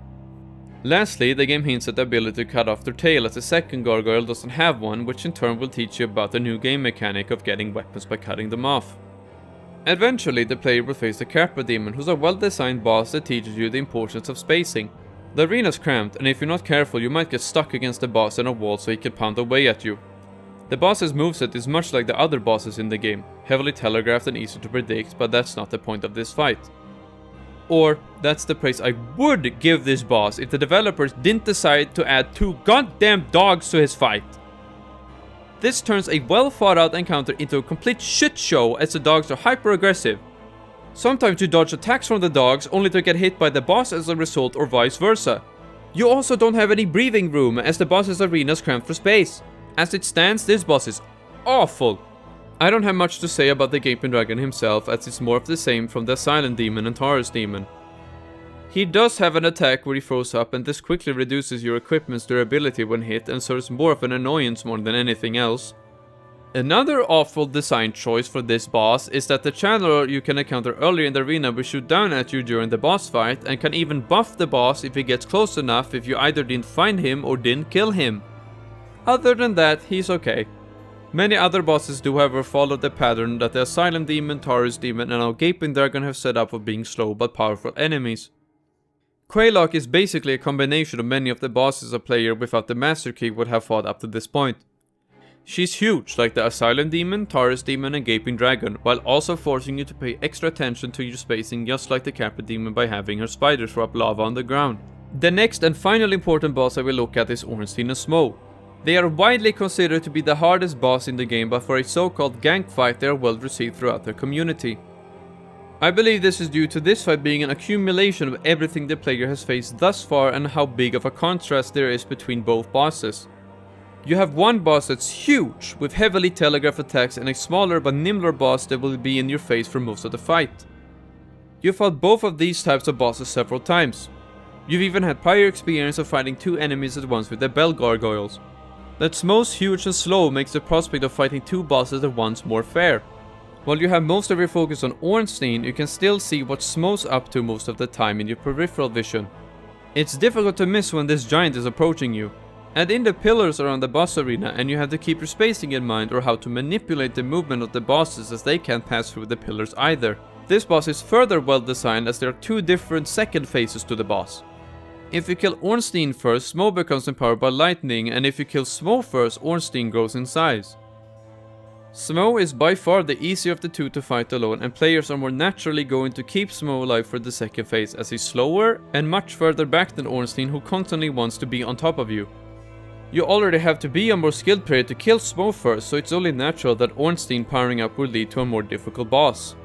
Lastly, the game hints at the ability to cut off their tail, as the second gargoyle doesn't have one, which in turn will teach you about the new game mechanic of getting weapons by cutting them off. Eventually, the player will face the Capra Demon, who's a well-designed boss that teaches you the importance of spacing. The arena's cramped, and if you're not careful you might get stuck against the boss and a wall so he can pound away at you. The boss's moveset is much like the other bosses in the game, heavily telegraphed and easy to predict, but that's not the point of this fight. Or, that's the praise I would give this boss if the developers didn't decide to add 2 goddamn dogs to his fight. This turns a well thought out encounter into a complete shit show as the dogs are hyper aggressive. Sometimes you dodge attacks from the dogs only to get hit by the boss as a result, or vice versa. You also don't have any breathing room as the boss's arena is cramped for space. As it stands, this boss is awful. I don't have much to say about the Gaping Dragon himself, as it's more of the same from the Silent Demon and Taurus Demon. He does have an attack where he throws up, and this quickly reduces your equipment's durability when hit and serves more of an annoyance more than anything else. Another awful design choice for this boss is that the channeler you can encounter earlier in the arena will shoot down at you during the boss fight, and can even buff the boss if he gets close enough if you either didn't find him or didn't kill him. Other than that, he's okay. Many other bosses do however follow the pattern that the Silent Demon, Taurus Demon and now Gaping Dragon have set up of being slow but powerful enemies. Quaylock is basically a combination of many of the bosses a player without the Master Key would have fought up to this point. She's huge like the Silent Demon, Taurus Demon and Gaping Dragon, while also forcing you to pay extra attention to your spacing just like the Capra Demon by having her spiders throw up lava on the ground. The next and final important boss I will look at is Ornstein and Smo. They are widely considered to be the hardest boss in the game, but for a so-called gank fight they are well received throughout their community. I believe this is due to this fight being an accumulation of everything the player has faced thus far and how big of a contrast there is between both bosses. You have one boss that's huge, with heavily telegraphed attacks, and a smaller but nimbler boss that will be in your face for most of the fight. You fought both of these types of bosses several times. You've even had prior experience of fighting 2 enemies at once with the Bell Gargoyles. That Smo's huge and slow makes the prospect of fighting 2 bosses at once more fair. While you have most of your focus on Ornstein, you can still see what Smo's up to most of the time in your peripheral vision. It's difficult to miss when this giant is approaching you. Add in the pillars around the boss arena and you have to keep your spacing in mind, or how to manipulate the movement of the bosses as they can't pass through the pillars either. This boss is further well designed as there are 2 different second phases to the boss. If you kill Ornstein first, Smo becomes empowered by lightning, and if you kill Smo first, Ornstein grows in size. Smo is by far the easier of the 2 to fight alone, and players are more naturally going to keep Smo alive for the second phase as he's slower and much further back than Ornstein, who constantly wants to be on top of you. You already have to be a more skilled player to kill Smo first, so it's only natural that Ornstein powering up will lead to a more difficult boss.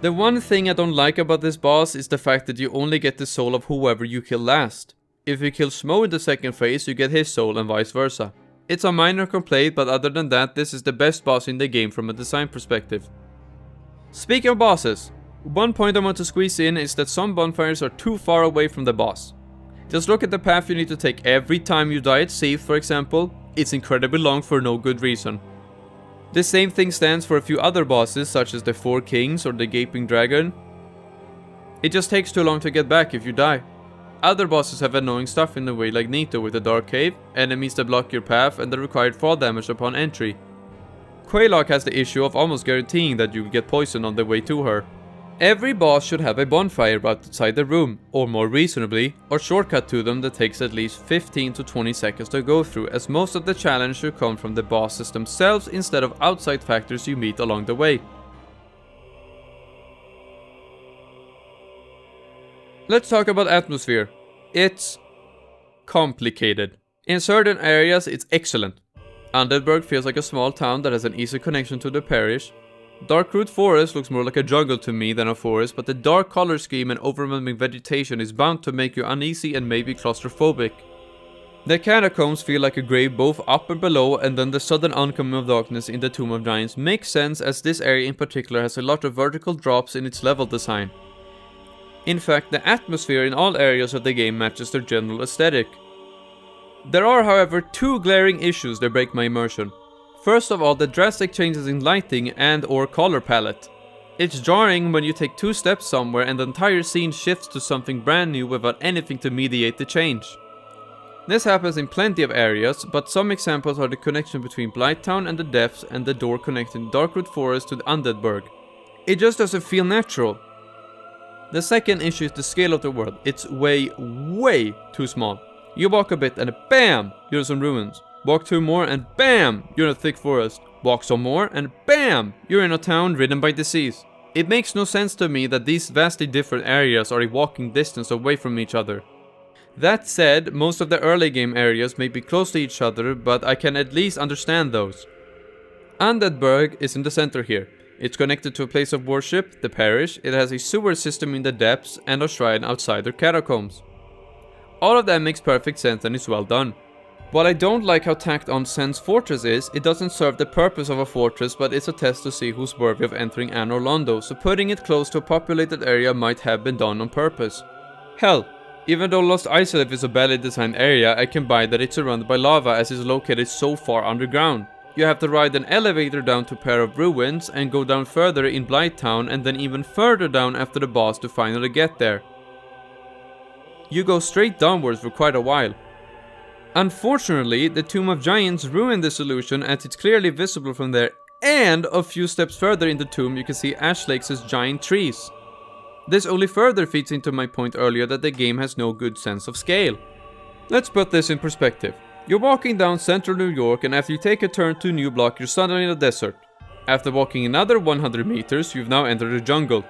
The one thing I don't like about this boss is the fact that you only get the soul of whoever you kill last. If you kill Smo in the second phase, you get his soul and vice versa. It's a minor complaint, but other than that, this is the best boss in the game from a design perspective. Speaking of bosses, one point I want to squeeze in is that some bonfires are too far away from the boss. Just look at the path you need to take every time you die at sea, for example. It's incredibly long for no good reason. The same thing stands for a few other bosses, such as the 4 Kings or the Gaping Dragon. It just takes too long to get back if you die. Other bosses have annoying stuff in the way, like Nito with the Dark Cave, enemies that block your path and the required fall damage upon entry. Quaylock has the issue of almost guaranteeing that you will get poisoned on the way to her. Every boss should have a bonfire right outside the room, or more reasonably, a shortcut to them that takes at least 15 to 20 seconds to go through, as most of the challenge should come from the bosses themselves instead of outside factors you meet along the way. Let's talk about atmosphere. It's complicated. In certain areas it's excellent. Undeadburg feels like a small town that has an easy connection to the parish. Darkroot Forest looks more like a jungle to me than a forest, but the dark color scheme and overwhelming vegetation is bound to make you uneasy and maybe claustrophobic. The catacombs feel like a grave both up and below, and then the sudden oncoming of darkness in the Tomb of Giants makes sense as this area in particular has a lot of vertical drops in its level design. In fact, the atmosphere in all areas of the game matches their general aesthetic. There are, however, two glaring issues that break my immersion. First of all, the drastic changes in lighting and/or color palette. It's jarring when you take 2 steps somewhere and the entire scene shifts to something brand new without anything to mediate the change. This happens in plenty of areas, but some examples are the connection between Blighttown and the Depths and the door connecting Darkroot Forest to the Undeadburg. It just doesn't feel natural. The second issue is the scale of the world. It's way too small. You walk a bit and BAM! You're in some ruins. Walk 2 more and BAM! You're in a thick forest. Walk some more and BAM! You're in a town ridden by disease. It makes no sense to me that these vastly different areas are a walking distance away from each other. That said, most of the early game areas may be close to each other, but I can at least understand those. Undeadburg is in the center here. It's connected to a place of worship, the parish, it has a sewer system in the depths, and a shrine outside their catacombs. All of that makes perfect sense and is well done. While I don't like how tacked on Sen's fortress is, it doesn't serve the purpose of a fortress, but it's a test to see who's worthy of entering Anor Londo, so putting it close to a populated area might have been done on purpose. Hell, even though Lost Isolith is a badly designed area, I can buy that it's surrounded by lava as it's located so far underground. You have to ride an elevator down to a pair of ruins and go down further in Blighttown and then even further down after the boss to finally get there. You go straight downwards for quite a while. Unfortunately, the Tomb of Giants ruined this illusion as it's clearly visible from there, and a few steps further in the tomb you can see Ash Lake's giant trees. This only further feeds into my point earlier that the game has no good sense of scale. Let's put this in perspective. You're walking down central New York and after you take a turn to a new block you're suddenly in a desert. After walking another 100 meters you've now entered a jungle.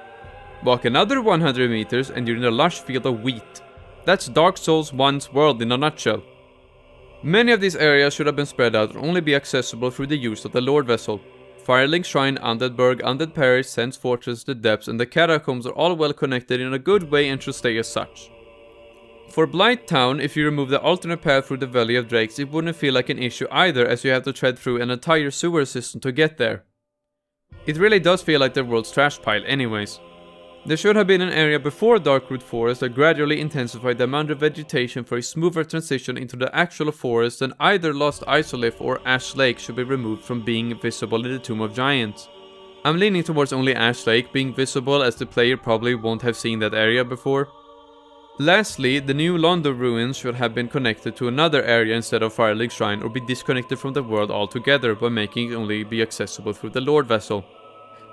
Walk another 100 meters and you're in a lush field of wheat. That's Dark Souls 1's world in a nutshell. Many of these areas should have been spread out and only be accessible through the use of the Lord Vessel. Firelink Shrine, Undeadburg, Undead Parish, Sen's Fortress, the Depths and the Catacombs are all well connected in a good way and should stay as such. For Blighttown, if you remove the alternate path through the Valley of Drakes, it wouldn't feel like an issue either as you have to tread through an entire sewer system to get there. It really does feel like the world's trash pile anyways. There should have been an area before Darkroot Forest that gradually intensified the amount of vegetation for a smoother transition into the actual forest, and either Lost Isolith or Ash Lake should be removed from being visible in the Tomb of Giants. I'm leaning towards only Ash Lake being visible as the player probably won't have seen that area before. Lastly, the new Londo ruins should have been connected to another area instead of Firelink Shrine or be disconnected from the world altogether by making it only be accessible through the Lord Vessel.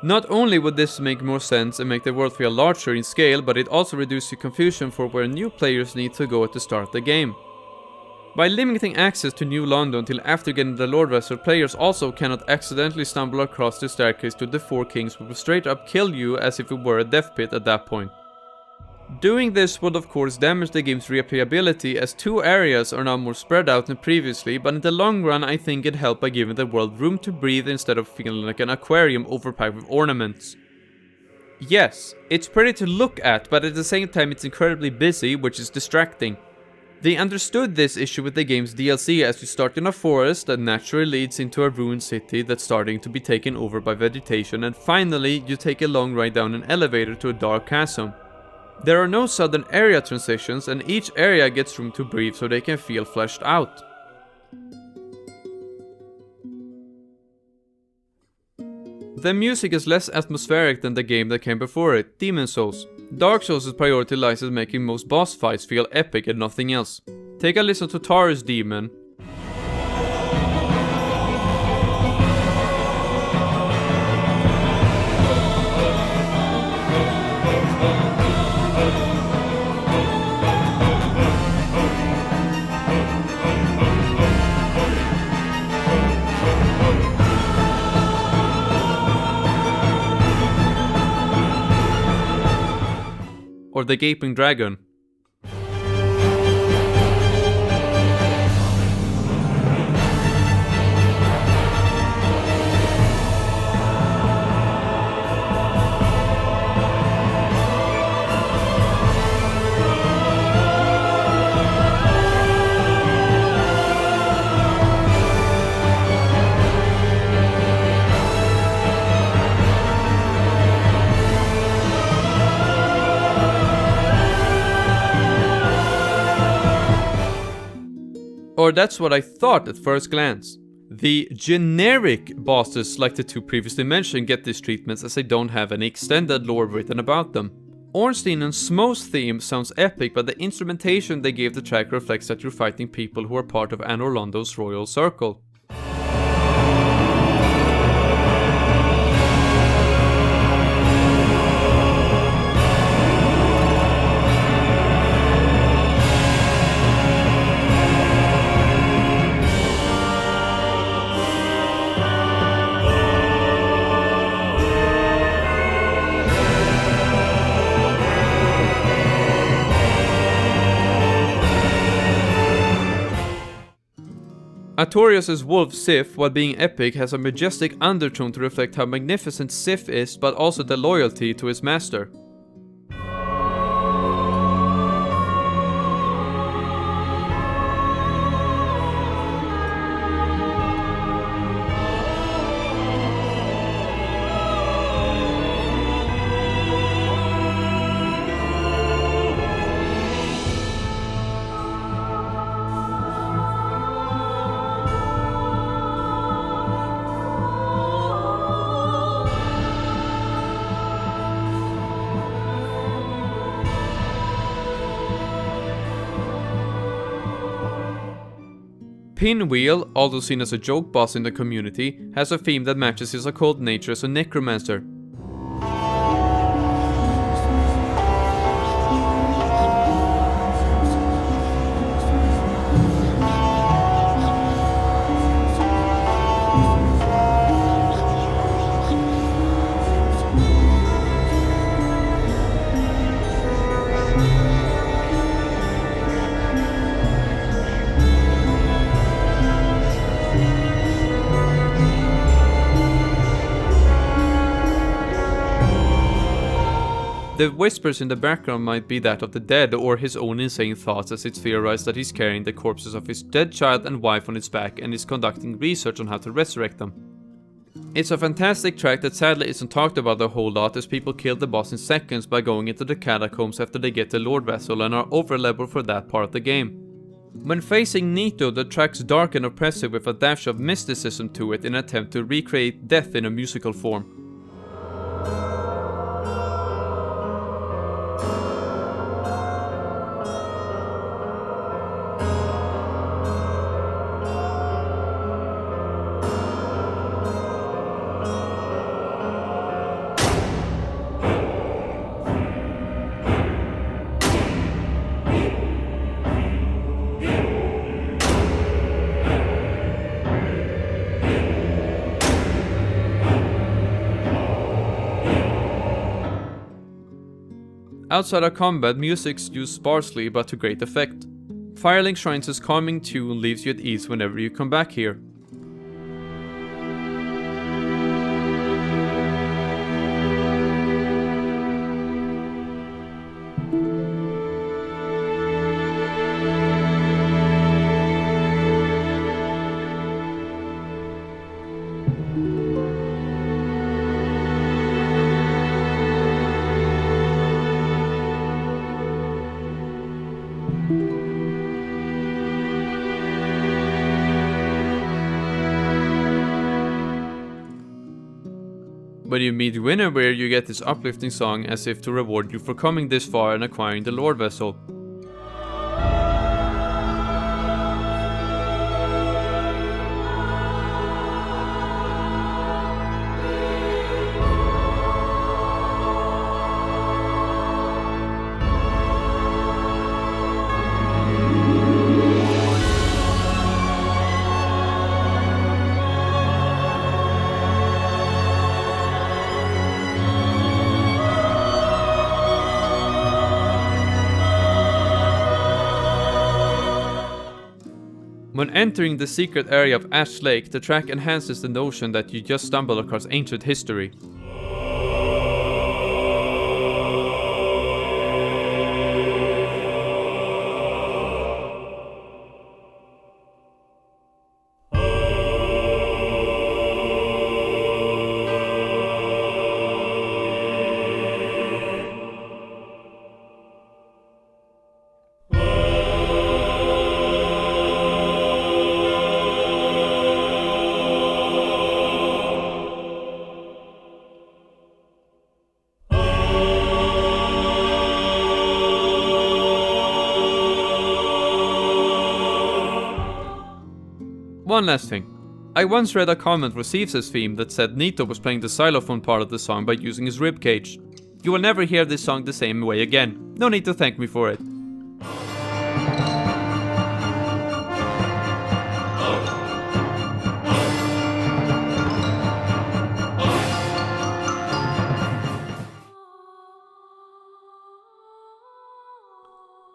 Not only would this make more sense and make the world feel larger in scale, but it also reduces the confusion for where new players need to go at the start of the game. By limiting access to New Londo until after getting the Lord Vessel, players also cannot accidentally stumble across the staircase to the Four Kings, which will straight up kill you as if it were a death pit at that point. Doing this would of course damage the game's replayability as 2 areas are now more spread out than previously, but in the long run I think it helped by giving the world room to breathe instead of feeling like an aquarium overpacked with ornaments. Yes, it's pretty to look at, but at the same time it's incredibly busy, which is distracting. They understood this issue with the game's DLC as you start in a forest that naturally leads into a ruined city that's starting to be taken over by vegetation, and finally you take a long ride down an elevator to a dark chasm. There are no sudden area transitions and each area gets room to breathe so they can feel fleshed out. The music is less atmospheric than the game that came before it, Demon Souls. Dark Souls' priority lies in making most boss fights feel epic and nothing else. Take a listen to Taurus Demon. Or the Gaping Dragon. Or that's what I thought at first glance. The generic bosses like the two previously mentioned get these treatments as they don't have any extended lore written about them. Ornstein and Smo's theme sounds epic, but the instrumentation they gave the track reflects that you're fighting people who are part of Anor Londo's royal circle. Artorias' wolf Sif, while being epic, has a majestic undertone to reflect how magnificent Sif is, but also the loyalty to his master. Pinwheel, although seen as a joke boss in the community, has a theme that matches his occult nature as a necromancer. The whispers in the background might be that of the dead or his own insane thoughts, as it's theorized that he's carrying the corpses of his dead child and wife on his back and is conducting research on how to resurrect them. It's a fantastic track that sadly isn't talked about a whole lot, as people kill the boss in seconds by going into the catacombs after they get the Lord Vessel and are over leveled for that part of the game. When facing Nito, the track's dark and oppressive with a dash of mysticism to it in an attempt to recreate death in a musical form. Outside of combat, music's used sparsely but to great effect. Firelink Shrines' calming tune leaves you at ease whenever you come back here. When you meet Gwyn, you get this uplifting song as if to reward you for coming this far and acquiring the Lord Vessel. When entering the secret area of Ash Lake, the track enhances the notion that you just stumbled across ancient history. One last thing. I once read a comment for Thieves' theme that said Nito was playing the xylophone part of the song by using his ribcage. You will never hear this song the same way again. No need to thank me for it.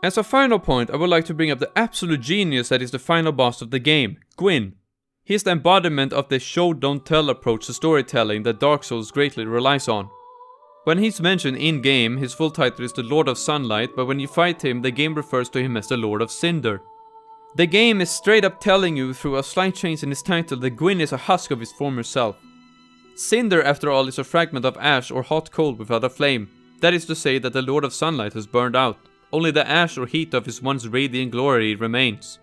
As a final point, I would like to bring up the absolute genius that is the final boss of the game, Gwyn. He is the embodiment of the show-don't-tell approach to storytelling that Dark Souls greatly relies on. When he's mentioned in-game, his full title is the Lord of Sunlight, but when you fight him, the game refers to him as the Lord of Cinder. The game is straight up telling you through a slight change in his title that Gwyn is a husk of his former self. Cinder, after all, is a fragment of ash or hot coal without a flame. That is to say that the Lord of Sunlight has burned out. Only the ash or heat of his once radiant glory remains.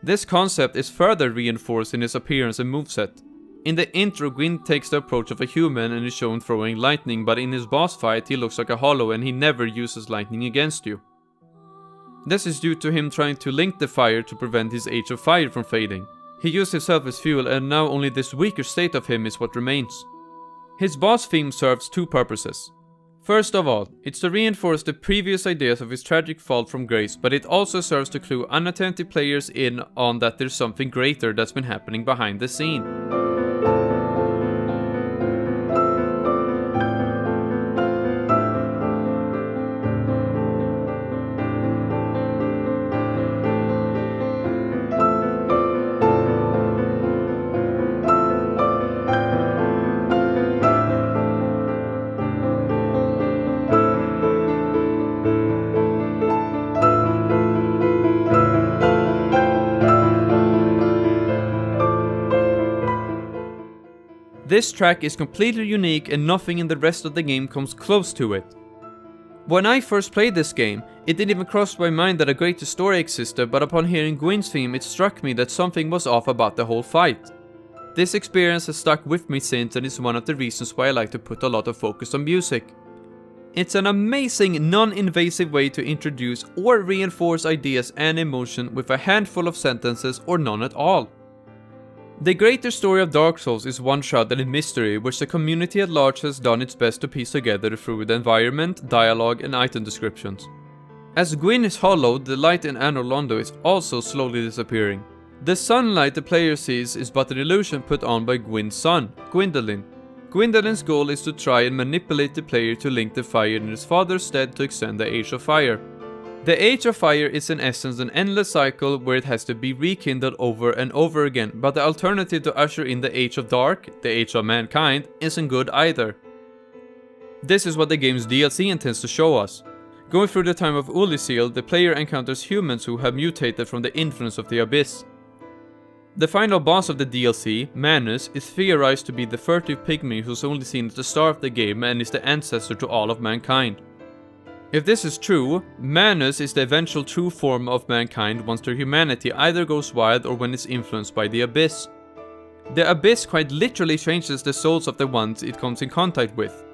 This concept is further reinforced in his appearance and moveset. In the intro, Gwyn takes the approach of a human and is shown throwing lightning, but in his boss fight he looks like a hollow and he never uses lightning against you. This is due to him trying to link the fire to prevent his Age of Fire from fading. He used himself as fuel and now only this weaker state of him is what remains. His boss theme serves two purposes. First of all, it's to reinforce the previous ideas of his tragic fall from grace, but it also serves to clue unattentive players in on that there's something greater that's been happening behind the scene. This track is completely unique and nothing in the rest of the game comes close to it. When I first played this game, it didn't even cross my mind that a greater story existed, but upon hearing Gwyn's theme it struck me that something was off about the whole fight. This experience has stuck with me since and is one of the reasons why I like to put a lot of focus on music. It's an amazing non-invasive way to introduce or reinforce ideas and emotion with a handful of sentences or none at all. The greater story of Dark Souls is one shrouded in mystery, which the community at large has done its best to piece together through the environment, dialogue and item descriptions. As Gwyn is hollowed, the light in Anor Londo is also slowly disappearing. The sunlight the player sees is but an illusion put on by Gwyn's son, Gwyndolin. Gwyndolin's goal is to try and manipulate the player to link the fire in his father's stead to extend the Age of Fire. The Age of Fire is in essence an endless cycle where it has to be rekindled over and over again, but the alternative to usher in the Age of Dark, the Age of Mankind, isn't good either. This is what the game's DLC intends to show us. Going through the time of Ulisil, the player encounters humans who have mutated from the influence of the Abyss. The final boss of the DLC, Manus, is theorized to be the furtive pygmy who's only seen at the start of the game and is the ancestor to all of mankind. If this is true, Manus is the eventual true form of mankind once their humanity either goes wild or when it's influenced by the Abyss. The Abyss quite literally changes the souls of the ones it comes in contact with.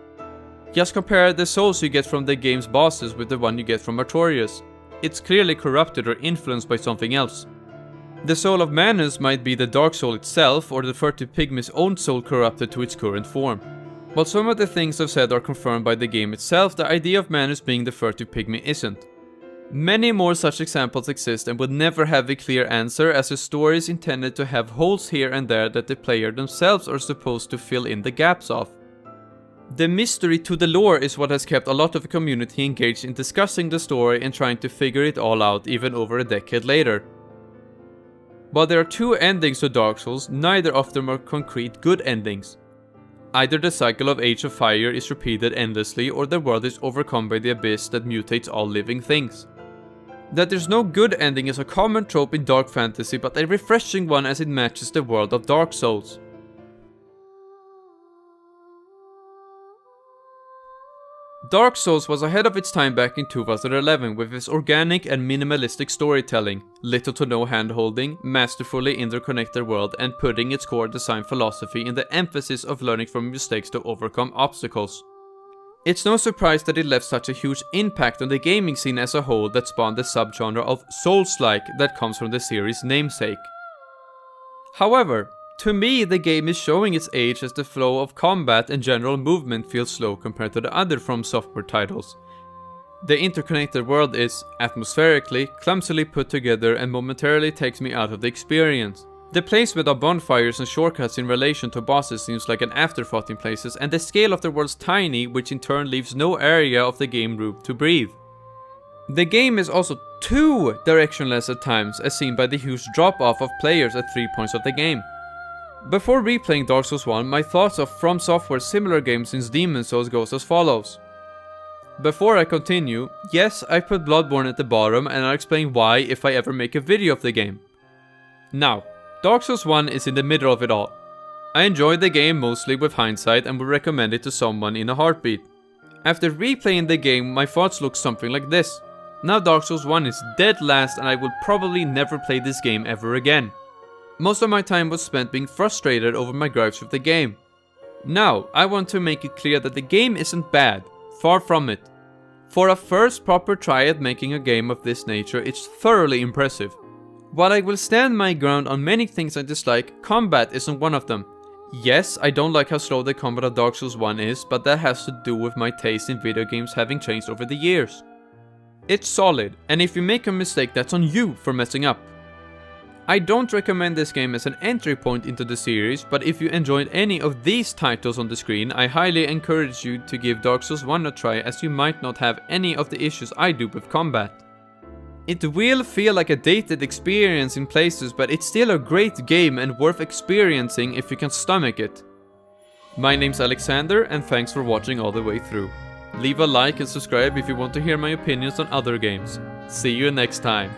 Just compare the souls you get from the game's bosses with the one you get from Artorias. It's clearly corrupted or influenced by something else. The soul of Manus might be the Dark Soul itself or the furtive pygmy's own soul corrupted to its current form. While some of the things I've said are confirmed by the game itself, the idea of Manus being the furtive pygmy isn't. Many more such examples exist and would never have a clear answer, as the story is intended to have holes here and there that the player themselves are supposed to fill in the gaps of. The mystery to the lore is what has kept a lot of the community engaged in discussing the story and trying to figure it all out even over a decade later. While there are two endings to Dark Souls, neither of them are concrete good endings. Either the cycle of Age of Fire is repeated endlessly or the world is overcome by the Abyss that mutates all living things. That there's no good ending is a common trope in dark fantasy, but a refreshing one as it matches the world of Dark Souls. Dark Souls was ahead of its time back in 2011 with its organic and minimalistic storytelling, little to no hand-holding, masterfully interconnected world, and putting its core design philosophy in the emphasis of learning from mistakes to overcome obstacles. It's no surprise that it left such a huge impact on the gaming scene as a whole that spawned the subgenre of Souls-like that comes from the series' namesake. However, to me the game is showing its age as the flow of combat and general movement feels slow compared to the other Fromsoftware titles. The interconnected world is, atmospherically, clumsily put together and momentarily takes me out of the experience. The placement of bonfires and shortcuts in relation to bosses seems like an afterthought in places, and the scale of the world's tiny, which in turn leaves no area of the game room to breathe. The game is also too directionless at times, as seen by the huge drop-off of players at 3 points of the game. Before replaying Dark Souls 1, my thoughts of FromSoftware's similar games since Demon's Souls goes as follows. Before I continue, yes, I put Bloodborne at the bottom, and I'll explain why if I ever make a video of the game. Now, Dark Souls 1 is in the middle of it all. I enjoyed the game mostly with hindsight and would recommend it to someone in a heartbeat. After replaying the game, my thoughts look something like this. Now Dark Souls 1 is dead last and I will probably never play this game ever again. Most of my time was spent being frustrated over my gripes with the game. Now, I want to make it clear that the game isn't bad, far from it. For a first proper try at making a game of this nature, it's thoroughly impressive. While I will stand my ground on many things I dislike, combat isn't one of them. Yes, I don't like how slow the combat of Dark Souls 1 is, but that has to do with my taste in video games having changed over the years. It's solid, and if you make a mistake, that's on you for messing up. I don't recommend this game as an entry point into the series, but if you enjoyed any of these titles on the screen, I highly encourage you to give Dark Souls 1 a try, as you might not have any of the issues I do with combat. It will feel like a dated experience in places, but it's still a great game and worth experiencing if you can stomach it. My name's Alexander, and thanks for watching all the way through. Leave a like and subscribe if you want to hear my opinions on other games. See you next time.